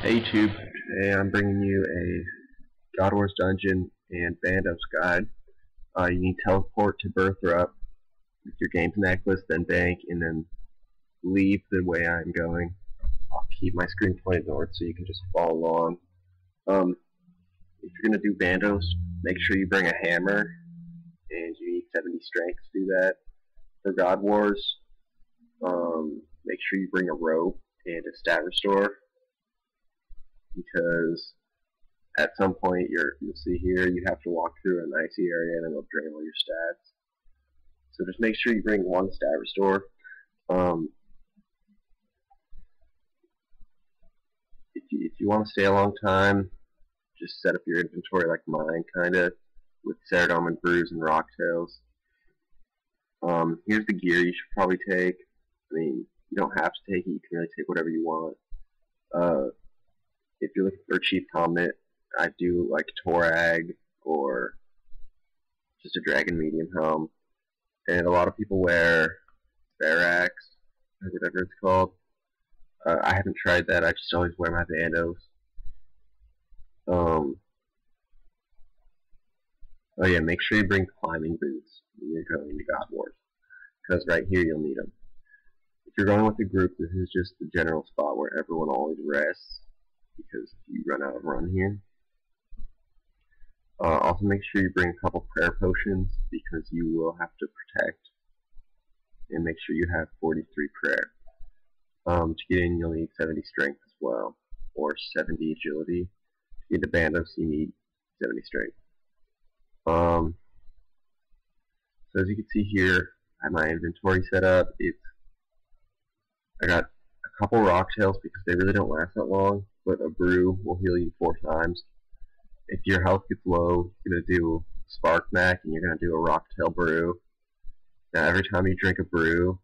Hey YouTube, today I'm bringing you a God Wars Dungeon and Bandos guide. You need teleport to Birthrup with your games necklace, then bank, and then leave the way I'm going. I'll keep my screen pointed north so you can just follow along. If you're going to do Bandos, make sure you bring a hammer, and you need 70 strength to do that. For God Wars, make sure you bring a rope and a stat restore, because at some point you'll see here you have to walk through an icy area and it'll drain all your stats. So just make sure you bring one stat restore. If you want to stay a long time, just set up your inventory like mine, kinda, with Ceradome and Brews and Rocktails. Here's the gear you should probably take. I mean, you don't have to take it, you can really take whatever you want. If you're looking for a cheap helmet, I do like Torag or just a Dragon Medium helm. And a lot of people wear Barax, or whatever it's called. I haven't tried that, I just always wear my Bandos. Oh yeah, make sure you bring climbing boots when you're going to God Wars, because right here you'll need them. If you're going with a group, this is just the general spot where everyone always rests, because if you run out of run here. Also make sure you bring a couple prayer potions, because you will have to protect, and make sure you have 43 prayer. To get in you'll need 70 strength as well, or 70 agility. To get to Bandos you need 70 strength. So as you can see here, I have my inventory set up. I got a couple Rocktails because they really don't last that long, but a brew will heal you 4 times. If your health gets low, you're going to do Spark Mac and you're going to do a Rocktail brew. Now every time you drink a brew,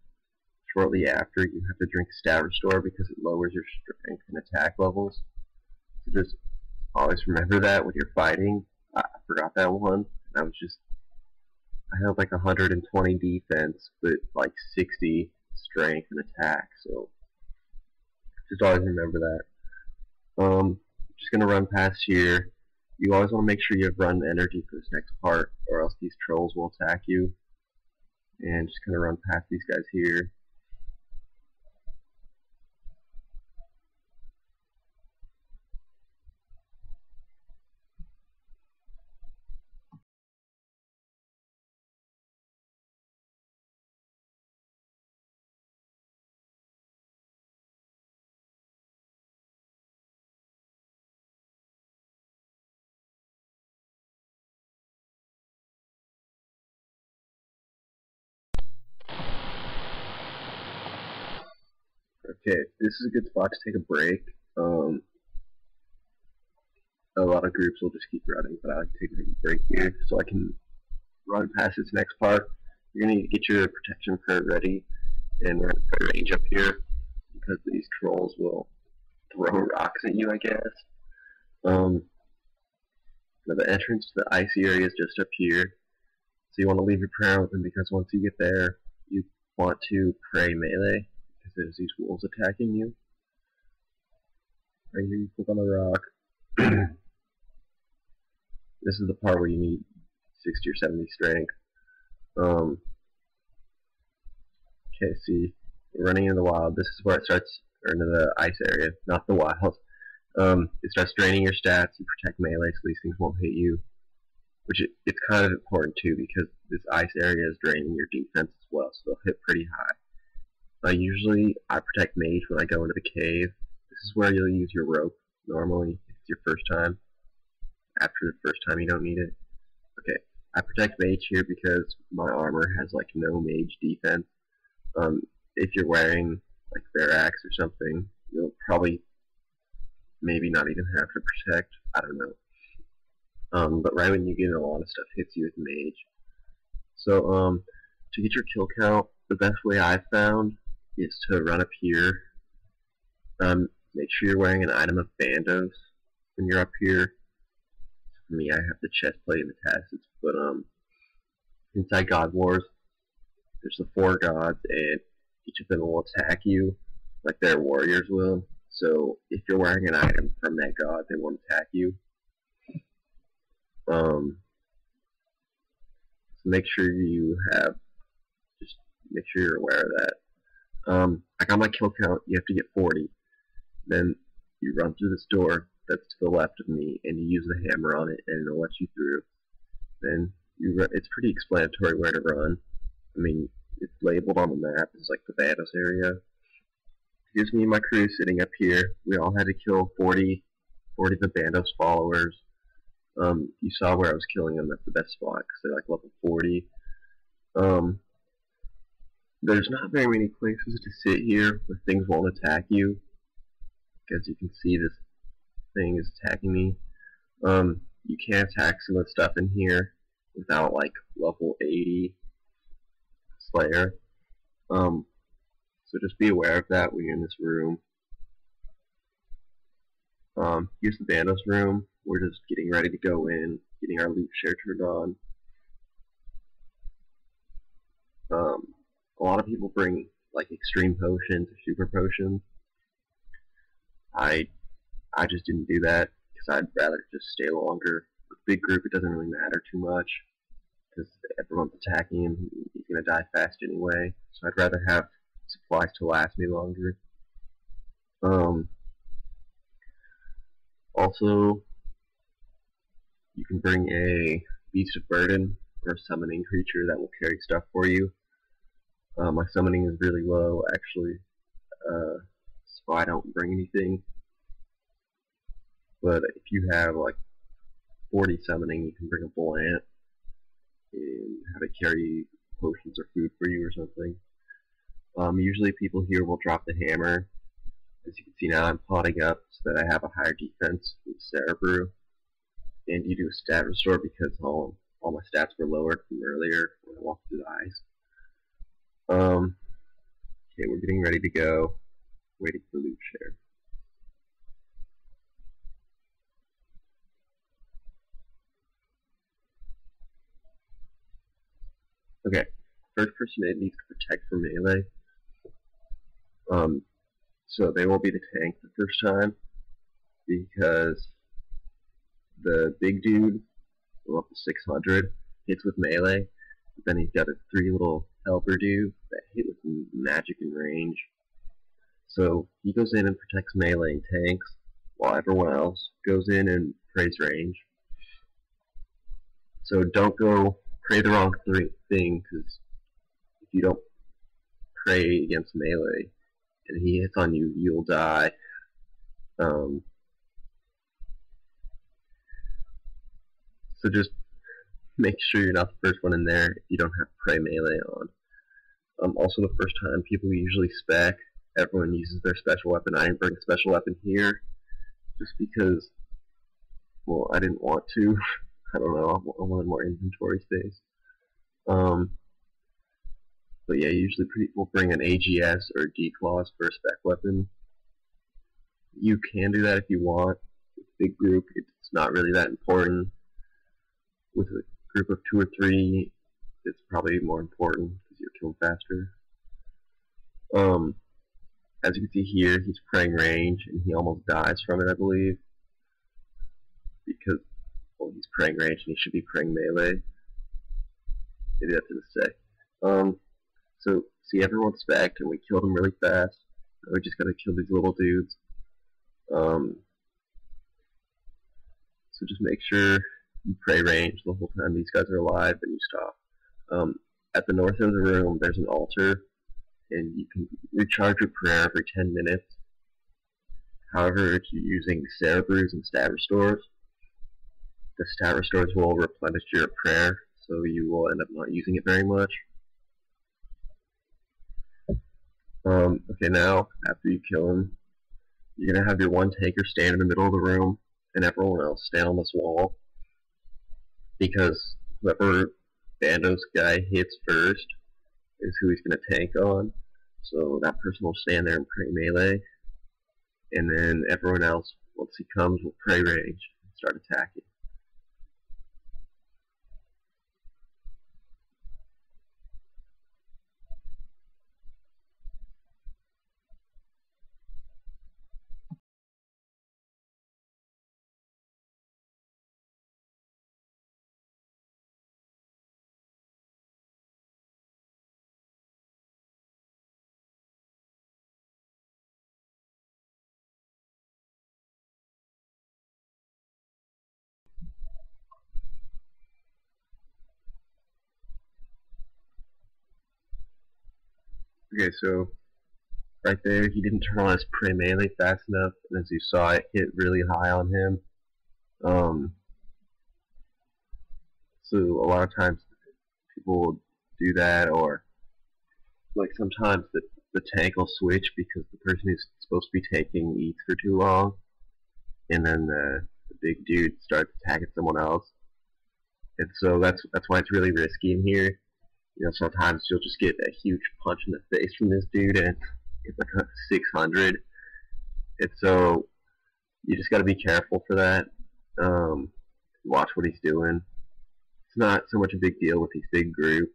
shortly after you have to drink Stat Restore because it lowers your strength and attack levels. So just always remember that when you're fighting. I forgot that one. I had like 120 defense, but like 60 strength and attack, so just always remember that. Just gonna run past here. You always want to make sure you have run energy for this next part, or else these trolls will attack you. And just kind of run past these guys here. Okay, this is a good spot to take a break. A lot of groups will just keep running, but I like to take a break here so I can run past this next part. You're going to need to get your protection prayer ready, and we're going to put a range up here because these trolls will throw rocks at you, I guess. Now the entrance to the icy area is just up here, so you want to leave your prayer open because once you get there, you want to pray melee because there's these wolves attacking you. Right here, you click on the rock. This is the part where you need 60 or 70 strength. Okay, see, we're running into the wild. This is where it starts, or into the ice area, not the wild. It starts draining your stats. You protect melee, so these things won't hit you. Which it's kind of important too, because this ice area is draining your defense as well, so they'll hit pretty high. Usually, I protect mage when I go into the cave. This is where you'll use your rope normally if it's your first time. After the first time, you don't need it. Okay, I protect mage here because my armor has like no mage defense. If you're wearing like Barax or something, you'll probably maybe not even have to protect. I don't know. But right when you get in, a lot of stuff hits you with mage. So to get your kill count, the best way I've found is to run up here. Make sure you're wearing an item of Bandos when you're up here. For me, I have the chest plate and the tassets, but inside God Wars, there's the 4 gods, and each of them will attack you like their warriors will. So if you're wearing an item from that god, they won't attack you. So make sure you have, just make sure you're aware of that. I got my kill count. You have to get 40. Then you run through this door that's to the left of me, and you use the hammer on it, and it'll let you through. Then it's pretty explanatory where to run. I mean, it's labeled on the map. It's like the Bandos area. Here's me and my crew sitting up here. We all had to kill 40 of the Bandos followers. You saw where I was killing them. That's the best spot because they're like level 40. There's not very many places to sit here where things won't attack you. As you can see, this thing is attacking me. You can't attack some of the stuff in here without like level 80 Slayer. So just be aware of that when you're in this room. Here's the Bandos room. We're just getting ready to go in, getting our loot share turned on. A lot of people bring like extreme potions or super potions. I just didn't do that because I'd rather just stay longer. With a big group, it doesn't really matter too much because everyone's attacking him. He's gonna die fast anyway. So I'd rather have supplies to last me longer. Also, you can bring a beast of burden or a summoning creature that will carry stuff for you. My summoning is really low, actually, so I don't bring anything. But if you have like 40 summoning, you can bring a bull ant and have it carry potions or food for you or something. Usually people here will drop the hammer. As you can see now, I'm plotting up so that I have a higher defense with Cerebrew. And you do a stat restore because all my stats were lowered from earlier when I walked through the ice. Okay, we're getting ready to go. Waiting for loot share. Okay, first person it needs to protect from melee. So they will be the tank the first time because the big dude, up to 600, hits with melee. But then he's got a 3 little helper dude that hit with magic and range. So he goes in and protects melee and tanks, while everyone else goes in and prays range. So don't go pray the wrong thing, because if you don't pray against melee and he hits on you, you'll die. So just make sure you're not the first one in there if you don't have pray melee on. Also, the first time people usually spec, everyone uses their special weapon. I didn't bring a special weapon here just because, well, I didn't want to. I don't know, I wanted more inventory space. But yeah, usually people bring an AGS or D-Claws for a spec weapon. You can do that if you want. With a big group, it's not really that important. With a group of 2 or 3, it's probably more important because you'll kill faster. As you can see here, he's praying range, and he almost dies from it, I believe. Because, well, he's praying range, and he should be praying melee. Maybe that's in a sec. So, see, everyone's spec'd, and we killed him really fast. Now we just gotta kill these little dudes. So just make sure you pray range the whole time these guys are alive, then you stop. At the north end of the room, there's an altar, and you can recharge your prayer every 10 minutes. However, if you're using Cerebrews and stat restores, the stat restores will replenish your prayer, so you will end up not using it very much. Okay, now, after you kill him, you're going to have your one taker stand in the middle of the room, and everyone else stand on this wall, because whoever Bandos guy hits first is who he's going to tank on. So that person will stand there and pray melee, and then everyone else, once he comes, will pray range and start attacking. Okay, so right there, he didn't turn on his prey melee fast enough, and as you saw, it hit really high on him. So a lot of times people will do that, or like sometimes the tank will switch because the person who's supposed to be taking eats for too long, and then the big dude starts attacking someone else. And so that's why it's really risky in here. You know, sometimes you'll just get a huge punch in the face from this dude, and it's like a 600. And so you just got to be careful for that. Watch what he's doing. It's not so much a big deal with these big groups,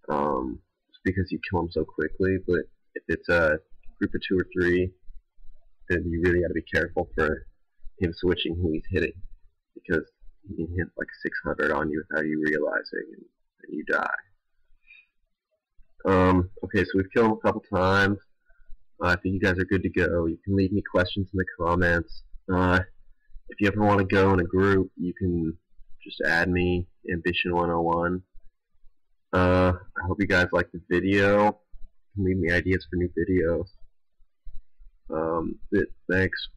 just because you kill them so quickly. But if it's a group of 2 or 3, then you really got to be careful for him switching who he's hitting, because he can hit like 600 on you without you realizing, and you die. Okay, so we've killed him a couple times. I think you guys are good to go. You can leave me questions in the comments. If you ever want to go in a group, you can just add me, Ambition101. I hope you guys like the video. Leave me ideas for new videos. Thanks.